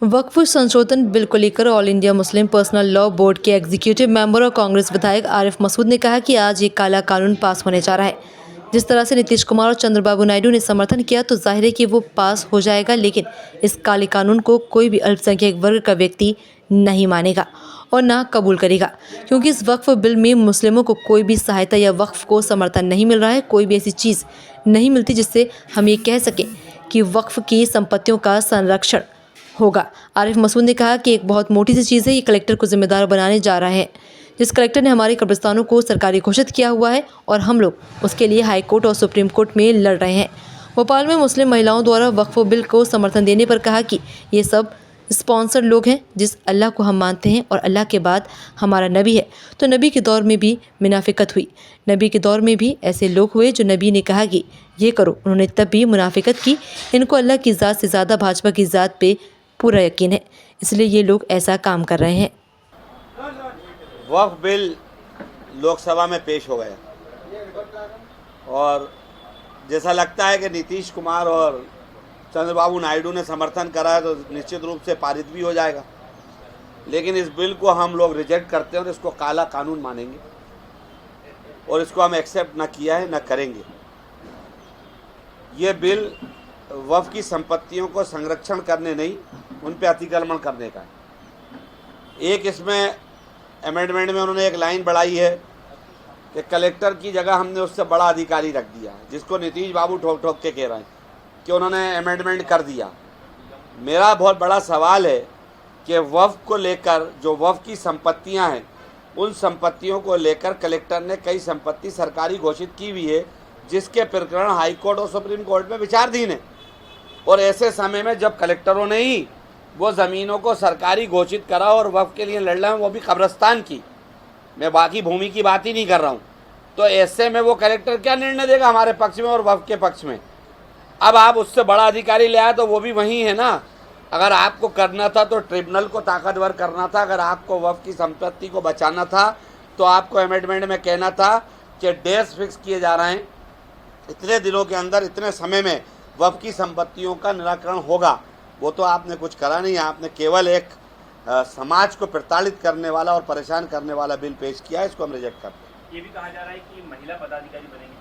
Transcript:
वक्फ संशोधन बिल को लेकर all India Muslim personal law board के एग्जीक्यूटिव मेंबर और कांग्रेस विधायक आरिफ मसूद ने कहा कि आज ये काला कानून पास होने जा रहा है। जिस तरह से नीतीश कुमार और चंद्रबाबू नायडू ने समर्थन किया तो जाहिर है कि वो पास हो जाएगा, लेकिन इस काले कानून को कोई भी अल्पसंख्यक वर्ग का व्यक्ति नहीं मानेगा और ना कबूल करेगा, क्योंकि इस वक्फ बिल में मुस्लिमों को कोई भी सहायता या वक्फ को समर्थन नहीं मिल रहा है। कोई भी ऐसी चीज़ नहीं मिलती जिससे हम ये कह सकें कि वक्फ की संपत्तियों का संरक्षण होगा। आरिफ मसूद ने कहा कि एक बहुत मोटी सी चीज़ है, ये कलेक्टर को जिम्मेदार बनाने जा रहा है। जिस कलेक्टर ने हमारे कब्रिस्तानों को सरकारी घोषित किया हुआ है और हम लोग उसके लिए हाई कोर्ट और सुप्रीम कोर्ट में लड़ रहे हैं। भोपाल में मुस्लिम महिलाओं द्वारा वक्फ बिल को समर्थन देने पर कहा कि ये सब स्पॉन्सर्ड लोग हैं। जिस अल्लाह को हम मानते हैं और अल्लाह के बाद हमारा नबी है, तो नबी के दौर में भी मुनाफिकत हुई। नबी के दौर में भी ऐसे लोग हुए जो नबी ने कहा कि ये करो, उन्होंने तब भी मुनाफिकत की। इनको अल्लाह की ज़ात से ज़्यादा भाजपा की ज़ात पे पूरा यकीन है, इसलिए ये लोग ऐसा काम कर रहे हैं। वक्फ बिल लोकसभा में पेश हो गया और जैसा लगता है कि नीतीश कुमार और चंद्रबाबू नायडू ने समर्थन करा है तो निश्चित रूप से पारित भी हो जाएगा। लेकिन इस बिल को हम लोग रिजेक्ट करते हैं और इसको काला कानून मानेंगे और इसको हम एक्सेप्ट ना किया है ना करेंगे। ये बिल वक्फ की संपत्तियों को संरक्षण करने नहीं, उन पे अतिक्रमण करने का है। एक इसमें अमेंडमेंट में उन्होंने एक लाइन बढ़ाई है कि कलेक्टर की जगह हमने उससे बड़ा अधिकारी रख दिया, जिसको नीतीश बाबू ठोक ठोक के कह रहे हैं कि उन्होंने अमेंडमेंट कर दिया। मेरा बहुत बड़ा सवाल है कि वक्फ को लेकर जो वक्फ की संपत्तियां हैं, उन संपत्तियों को लेकर कलेक्टर ने कई संपत्ति सरकारी घोषित की हुई है, जिसके प्रकरण हाई कोर्ट और सुप्रीम कोर्ट में विचाराधीन है। और ऐसे समय में जब कलेक्टरों ने ही वो ज़मीनों को सरकारी घोषित करा और वक्फ के लिए लड़ रहे हैं, वो भी कब्रिस्तान की, मैं बाकी भूमि की बात ही नहीं कर रहा हूँ, तो ऐसे में वो कलेक्टर क्या निर्णय देगा हमारे पक्ष में और वक्फ के पक्ष में? अब आप उससे बड़ा अधिकारी ले आए तो वो भी वही है ना। अगर आपको करना था तो ट्रिब्यूनल को ताकतवर करना था। अगर आपको वक्फ की संपत्ति को बचाना था तो आपको अमेंडमेंट में कहना था कि डेट्स फिक्स किए जा रहे हैं, इतने दिनों के अंदर इतने समय में वक्फ की संपत्तियों का निराकरण होगा। वो तो आपने कुछ करा नहीं, आपने केवल एक समाज को प्रताड़ित करने वाला और परेशान करने वाला बिल पेश किया है। इसको हम रिजेक्ट करते हैं। ये भी कहा जा रहा है कि महिला पदाधिकारी बनेंगे।